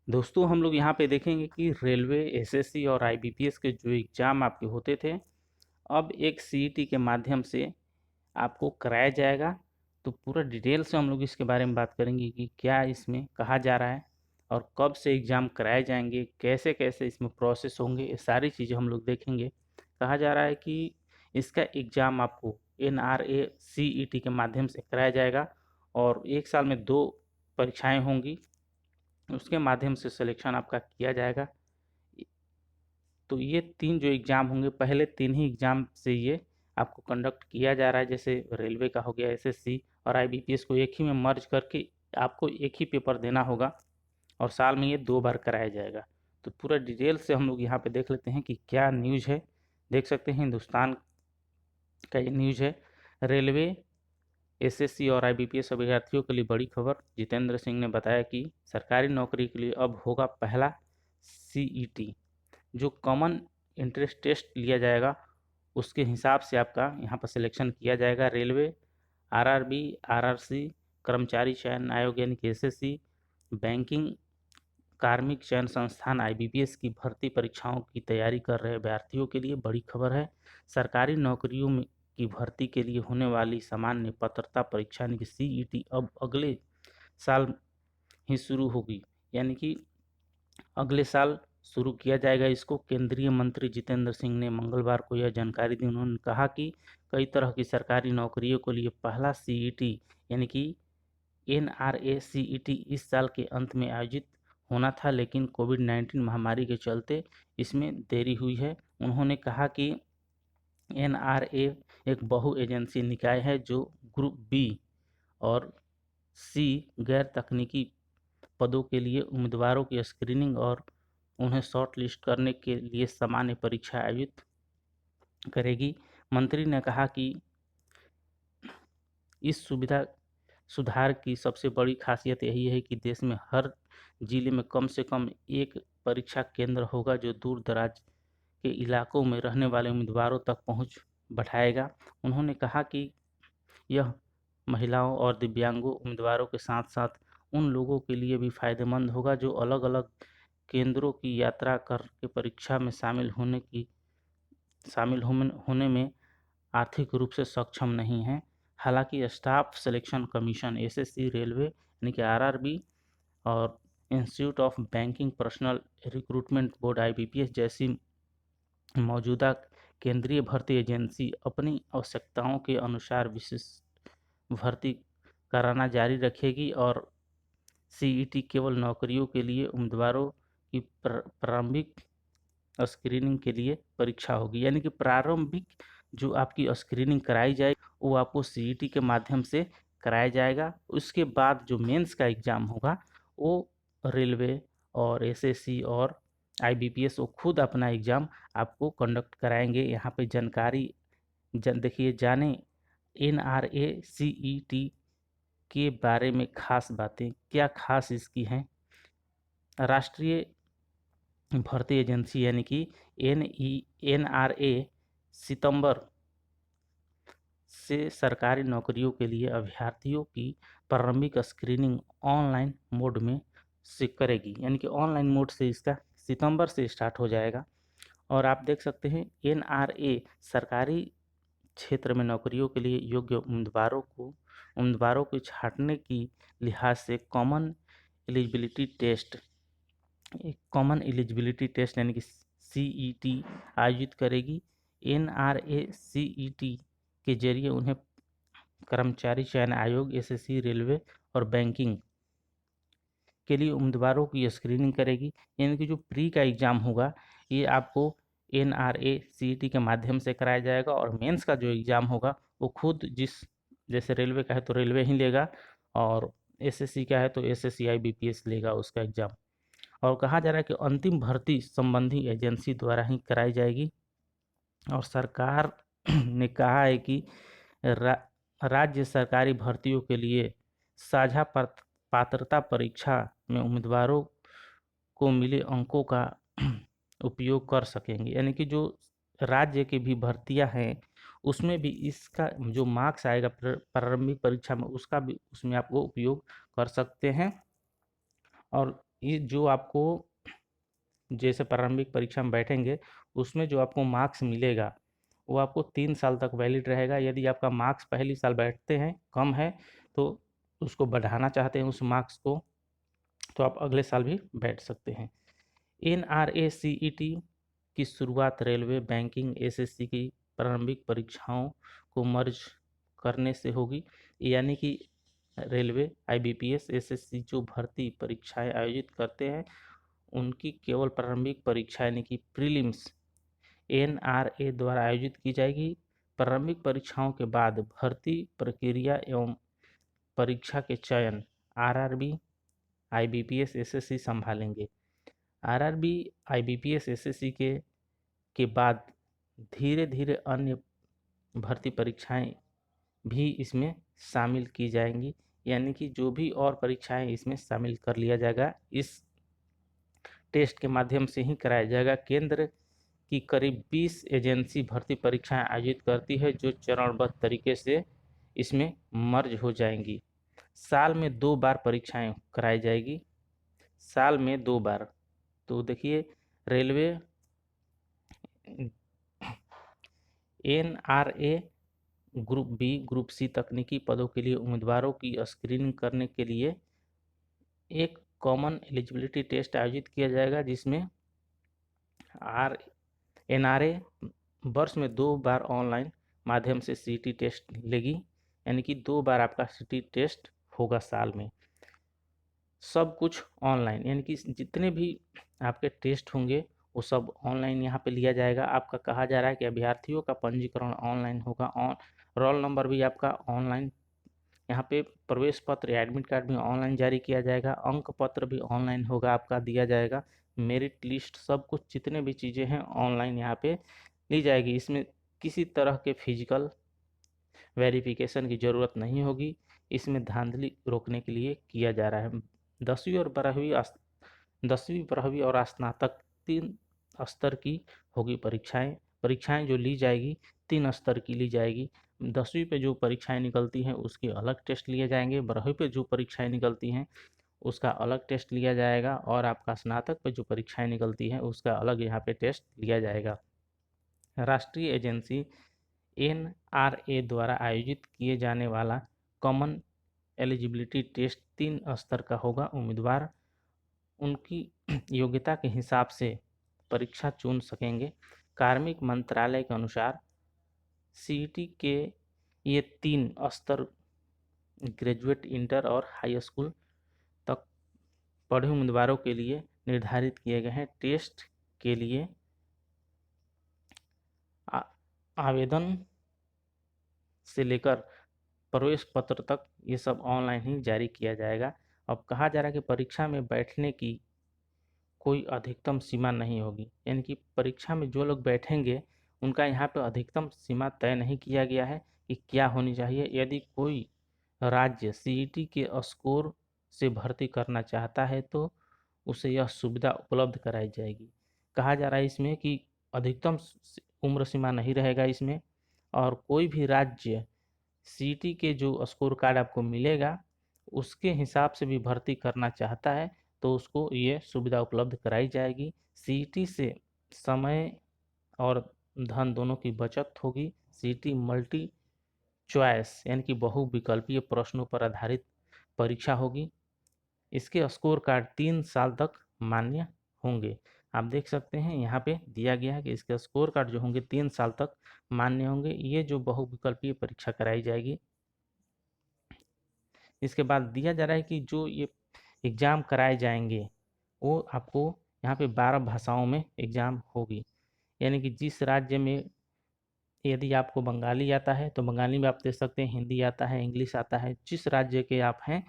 दोस्तों हम लोग यहाँ पे देखेंगे कि रेलवे, एसएससी और आईबीपीएस के जो एग्ज़ाम आपके होते थे, अब एक सीईटी के माध्यम से आपको कराया जाएगा। तो पूरा डिटेल से हम लोग इसके बारे में बात करेंगे कि क्या इसमें कहा जा रहा है और कब से एग्ज़ाम कराए जाएंगे, कैसे कैसे इसमें प्रोसेस होंगे, ये सारी चीज़ें हम लोग देखेंगे। कहा जा रहा है कि इसका एग्ज़ाम आपको एनआरए सीईटी के माध्यम से कराया जाएगा और एक साल में 2 परीक्षाएं होंगी, उसके माध्यम से सिलेक्शन आपका किया जाएगा। तो ये 3 जो एग्ज़ाम होंगे, पहले 3 ही एग्ज़ाम से ये आपको कंडक्ट किया जा रहा है। जैसे रेलवे का हो गया, एसएससी और आईबीपीएस को एक ही में मर्ज करके आपको एक ही पेपर देना होगा और साल में ये 2 बार कराया जाएगा। तो पूरा डिटेल से हम लोग यहाँ पे देख लेते हैं कि क्या न्यूज़ है। देख सकते हैं हिंदुस्तान का ये न्यूज़ है। रेलवे, एसएससी और आईबीपीएस अभ्यर्थियों के लिए बड़ी खबर। जितेंद्र सिंह ने बताया कि सरकारी नौकरी के लिए अब होगा पहला सीईटी, जो कॉमन इंट्रेंस टेस्ट लिया जाएगा उसके हिसाब से आपका यहाँ पर सिलेक्शन किया जाएगा। रेलवे, आरआरबी, आरआरसी, कर्मचारी चयन आयोग यानी कि एसएससी, बैंकिंग, कार्मिक चयन संस्थान आईबीपीएस की भर्ती परीक्षाओं की तैयारी कर रहे अभ्यर्थियों के लिए बड़ी खबर है। सरकारी नौकरियों में की भर्ती के लिए होने वाली सामान्य पात्रता परीक्षा यानी कि सीईटी अब अगले साल ही शुरू होगी, यानी कि अगले साल शुरू किया जाएगा इसको। केंद्रीय मंत्री जितेंद्र सिंह ने मंगलवार को यह जानकारी दी। उन्होंने कहा कि कई तरह की सरकारी नौकरियों के लिए पहला सीईटी यानी कि एनआरए सीईटी इस साल के अंत में आयोजित होना था, लेकिन कोविड-19 महामारी के चलते इसमें देरी हुई है। उन्होंने कहा कि एनआरए एक बहु एजेंसी निकाय है जो ग्रुप बी और सी गैर तकनीकी पदों के लिए उम्मीदवारों की स्क्रीनिंग और उन्हें शॉर्ट लिस्ट करने के लिए सामान्य परीक्षा आयोजित करेगी। मंत्री ने कहा कि इस सुविधा सुधार की सबसे बड़ी खासियत यही है कि देश में हर जिले में कम से कम एक परीक्षा केंद्र होगा, जो दूर दराज के इलाकों में रहने वाले उम्मीदवारों तक पहुंच बढ़ाएगा। उन्होंने कहा कि यह महिलाओं और दिव्यांगों उम्मीदवारों के साथ साथ उन लोगों के लिए भी फायदेमंद होगा जो अलग अलग केंद्रों की यात्रा करके परीक्षा में शामिल होने में आर्थिक रूप से सक्षम नहीं हैं। हालांकि staff selection commission, SSC, railway यानी कि आरआरबी और institute of banking personal recruitment board IBPS जैसी मौजूदा केंद्रीय भर्ती एजेंसी अपनी आवश्यकताओं के अनुसार विशिष्ट भर्ती कराना जारी रखेगी और सीईटी केवल नौकरियों के लिए उम्मीदवारों की प्रारंभिक स्क्रीनिंग के लिए परीक्षा होगी। यानी कि प्रारंभिक जो आपकी स्क्रीनिंग कराई जाएगी वो आपको सीईटी के माध्यम से कराया जाएगा। उसके बाद जो मेंस का एग्ज़ाम होगा वो रेलवे और एसएससी और आईबीपीएस वो खुद अपना एग्ज़ाम आपको कंडक्ट कराएंगे। यहाँ पे जानकारी देखिए, जाने एनआरए सीईटी के बारे में खास बातें क्या खास इसकी हैं। राष्ट्रीय भर्ती एजेंसी यानी कि एनआरए सितंबर से सरकारी नौकरियों के लिए अभ्यर्थियों की प्रारंभिक स्क्रीनिंग ऑनलाइन मोड में से करेगी। यानी कि ऑनलाइन मोड से इसका सितंबर से स्टार्ट हो जाएगा। और आप देख सकते हैं एनआरए सरकारी क्षेत्र में नौकरियों के लिए योग्य उम्मीदवारों को छांटने की लिहाज से कॉमन एलिजिबिलिटी टेस्ट यानी कि सीईटी आयोजित करेगी। एनआरए सीईटी के जरिए उन्हें कर्मचारी चयन आयोग, एसएससी, रेलवे और बैंकिंग के लिए उम्मीदवारों की स्क्रीनिंग करेगी। यानी कि जो प्री का एग्ज़ाम होगा ये आपको एनआरए सीईटी के माध्यम से कराया जाएगा और मेंस का जो एग्ज़ाम होगा वो खुद जैसे रेलवे का है तो रेलवे ही लेगा और एसएससी का है तो एसएससी आईबीपीएस लेगा उसका एग्ज़ाम। और कहा जा रहा है कि अंतिम भर्ती संबंधी एजेंसी द्वारा ही कराई जाएगी। और सरकार ने कहा है कि रा, राज्य सरकारी भर्तियों के लिए साझा पात्रता परीक्षा में उम्मीदवारों को मिले अंकों का उपयोग कर सकेंगे। यानी कि जो राज्य की भी भर्तियां हैं उसमें भी इसका जो मार्क्स आएगा प्रारंभिक परीक्षा में उसका भी उसमें आप वो उपयोग कर सकते हैं। और ये जो आपको जैसे प्रारंभिक परीक्षा में बैठेंगे, उसमें जो आपको मार्क्स मिलेगा वो आपको 3 साल तक वैलिड रहेगा। यदि आपका मार्क्स पहली साल बैठते हैं कम है, तो उसको बढ़ाना चाहते हैं उस मार्क्स को, तो आप अगले साल भी बैठ सकते हैं। NRACET की शुरुआत रेलवे, बैंकिंग, SSC की प्रारंभिक परीक्षाओं को मर्ज करने से होगी। यानी कि रेलवे, IBPS, SSC जो भर्ती परीक्षाएं आयोजित करते हैं, उनकी केवल प्रारंभिक परीक्षा यानी कि प्रीलिम्स NRA द्वारा आयोजित की जाएगी। प्रारंभिक परीक्षाओं के बाद भर्ती प्रक्रिया एवं परीक्षा के चयन RRB, IBPS, SSC संभालेंगे। RRB, IBPS, SSC के बाद धीरे धीरे अन्य भर्ती परीक्षाएं भी इसमें शामिल की जाएंगी। यानी कि जो भी और परीक्षाएं इसमें शामिल कर लिया जाएगा, इस टेस्ट के माध्यम से ही कराया जाएगा। केंद्र की करीब 20 एजेंसी भर्ती परीक्षाएं आयोजित करती है, जो चरणबद्ध तरीके से इसमें मर्ज हो जाएंगी। साल में 2 बार परीक्षाएं कराई जाएगी, साल में 2 बार। तो देखिए, railway NRA group B, group C तकनीकी पदों के लिए उम्मीदवारों की स्क्रीनिंग करने के लिए एक कॉमन एलिजिबिलिटी टेस्ट आयोजित किया जाएगा, जिसमें NRA वर्ष में 2 बार ऑनलाइन माध्यम से CT टेस्ट लेगी। यानी कि 2 बार आपका CT टेस्ट होगा साल में। सब कुछ ऑनलाइन, यानी कि जितने भी आपके टेस्ट होंगे वो सब ऑनलाइन यहाँ पे लिया जाएगा। आपका कहा जा रहा है कि अभ्यर्थियों का पंजीकरण ऑनलाइन होगा, रोल नंबर भी आपका ऑनलाइन, यहाँ पे प्रवेश पत्र या एडमिट कार्ड भी ऑनलाइन जारी किया जाएगा, अंक पत्र भी ऑनलाइन होगा आपका दिया जाएगा, मेरिट लिस्ट, सब कुछ जितने भी चीज़ें हैं ऑनलाइन यहाँ पे ली जाएगी। इसमें किसी तरह के फिजिकल वेरिफिकेशन की ज़रूरत नहीं होगी। इसमें धांधली रोकने के लिए किया जा रहा है। 10वीं, 12वीं और स्नातक 3 स्तर की होगी परीक्षाएं। परीक्षाएं जो ली जाएगी 3 स्तर की ली जाएगी। 10वीं पे जो परीक्षाएं निकलती हैं उसके अलग टेस्ट लिए जाएंगे, 12वीं पे जो परीक्षाएं निकलती हैं उसका अलग टेस्ट लिया जाएगा, और आपका स्नातक पे जो परीक्षाएं निकलती हैं उसका अलग यहाँ पे टेस्ट लिया जाएगा। राष्ट्रीय एजेंसी NRA द्वारा आयोजित किए जाने वाला कॉमन एलिजिबिलिटी टेस्ट 3 स्तर का होगा। उम्मीदवार उनकी योग्यता के हिसाब से परीक्षा चुन सकेंगे। कार्मिक मंत्रालय के अनुसार CET के ये 3 स्तर ग्रेजुएट, इंटर और हाई स्कूल तक पढ़े उम्मीदवारों के लिए निर्धारित किए गए हैं। टेस्ट के लिए आवेदन से लेकर प्रवेश पत्र तक ये सब ऑनलाइन ही जारी किया जाएगा। अब कहा जा रहा है कि परीक्षा में बैठने की कोई अधिकतम सीमा नहीं होगी। यानी कि परीक्षा में जो लोग बैठेंगे उनका यहाँ पे अधिकतम सीमा तय नहीं किया गया है कि क्या होनी चाहिए। यदि कोई राज्य CET के स्कोर से भर्ती करना चाहता है तो उसे यह सुविधा उपलब्ध कराई जाएगी। कहा जा रहा है इसमें कि अधिकतम उम्र सीमा नहीं रहेगा इसमें, और कोई भी राज्य CET के जो स्कोर कार्ड आपको मिलेगा उसके हिसाब से भी भर्ती करना चाहता है तो उसको ये सुविधा उपलब्ध कराई जाएगी। CET से समय और धन दोनों की बचत होगी। CET मल्टी चॉइस यानी कि बहुविकल्पीय प्रश्नों पर आधारित परीक्षा होगी। इसके स्कोर कार्ड 3 साल तक मान्य होंगे। आप देख सकते हैं यहाँ पे दिया गया है कि इसके स्कोर कार्ड जो होंगे 3 साल तक मान्य होंगे। ये जो बहुविकल्पीय परीक्षा कराई जाएगी, इसके बाद दिया जा रहा है कि जो ये एग्ज़ाम कराए जाएंगे वो आपको यहाँ पे 12 भाषाओं में एग्ज़ाम होगी। यानी कि जिस राज्य में यदि आपको बंगाली आता है तो बंगाली में आप दे सकते हैं, हिंदी आता है, इंग्लिश आता है, जिस राज्य के आप हैं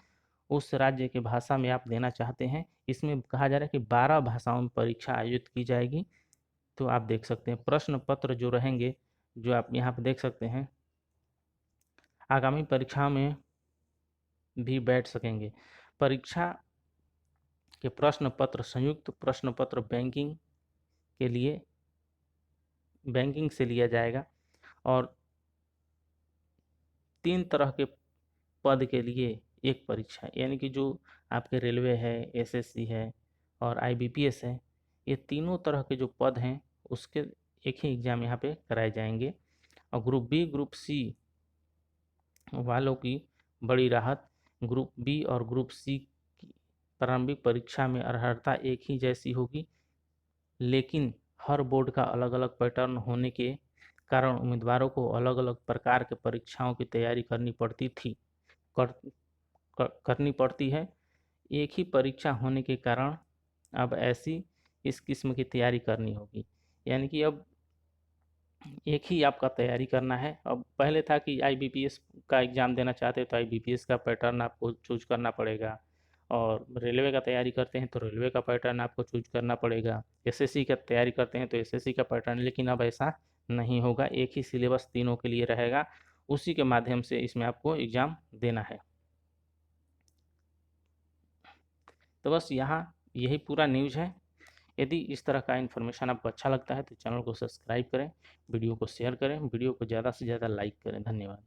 उस राज्य के भाषा में आप देना चाहते हैं। इसमें कहा जा रहा है कि 12 भाषाओं में परीक्षा आयोजित की जाएगी। तो आप देख सकते हैं प्रश्न पत्र जो रहेंगे, जो आप यहाँ पे देख सकते हैं, आगामी परीक्षा में भी बैठ सकेंगे। परीक्षा के प्रश्न पत्र संयुक्त प्रश्न पत्र बैंकिंग से लिया जाएगा, और 3 तरह के पद के लिए एक परीक्षा, यानी कि जो आपके रेलवे है, SSC है, और आईबीपीएस है, ये तीनों तरह के जो पद हैं उसके एक ही एग्ज़ाम यहाँ पे कराए जाएंगे। और ग्रुप बी ग्रुप सी वालों की बड़ी राहत, ग्रुप बी और ग्रुप सी की प्रारंभिक परीक्षा में अर्हता एक ही जैसी होगी, लेकिन हर बोर्ड का अलग अलग पैटर्न होने के कारण उम्मीदवारों को अलग अलग प्रकार के परीक्षाओं की तैयारी करनी पड़ती थी कर, करनी पड़ती है। एक ही परीक्षा होने के कारण अब ऐसी इस किस्म की तैयारी करनी होगी, यानी कि अब एक ही आपका तैयारी करना है। अब पहले था कि आईबीपीएस का एग्ज़ाम देना चाहते हैं तो आईबीपीएस का पैटर्न आपको चूज करना पड़ेगा, और रेलवे का तैयारी करते हैं तो रेलवे का पैटर्न आपको चूज करना पड़ेगा, एसएससी का तैयारी करते हैं तो एसएससी का पैटर्न। लेकिन अब ऐसा नहीं होगा, एक ही सिलेबस तीनों के लिए रहेगा, उसी के माध्यम से इसमें आपको एग्ज़ाम देना है। तो बस यहाँ यही पूरा न्यूज़ है। यदि इस तरह का इन्फॉर्मेशन आपको अच्छा लगता है तो चैनल को सब्सक्राइब करें, वीडियो को शेयर करें, वीडियो को ज़्यादा से ज़्यादा लाइक करें। धन्यवाद।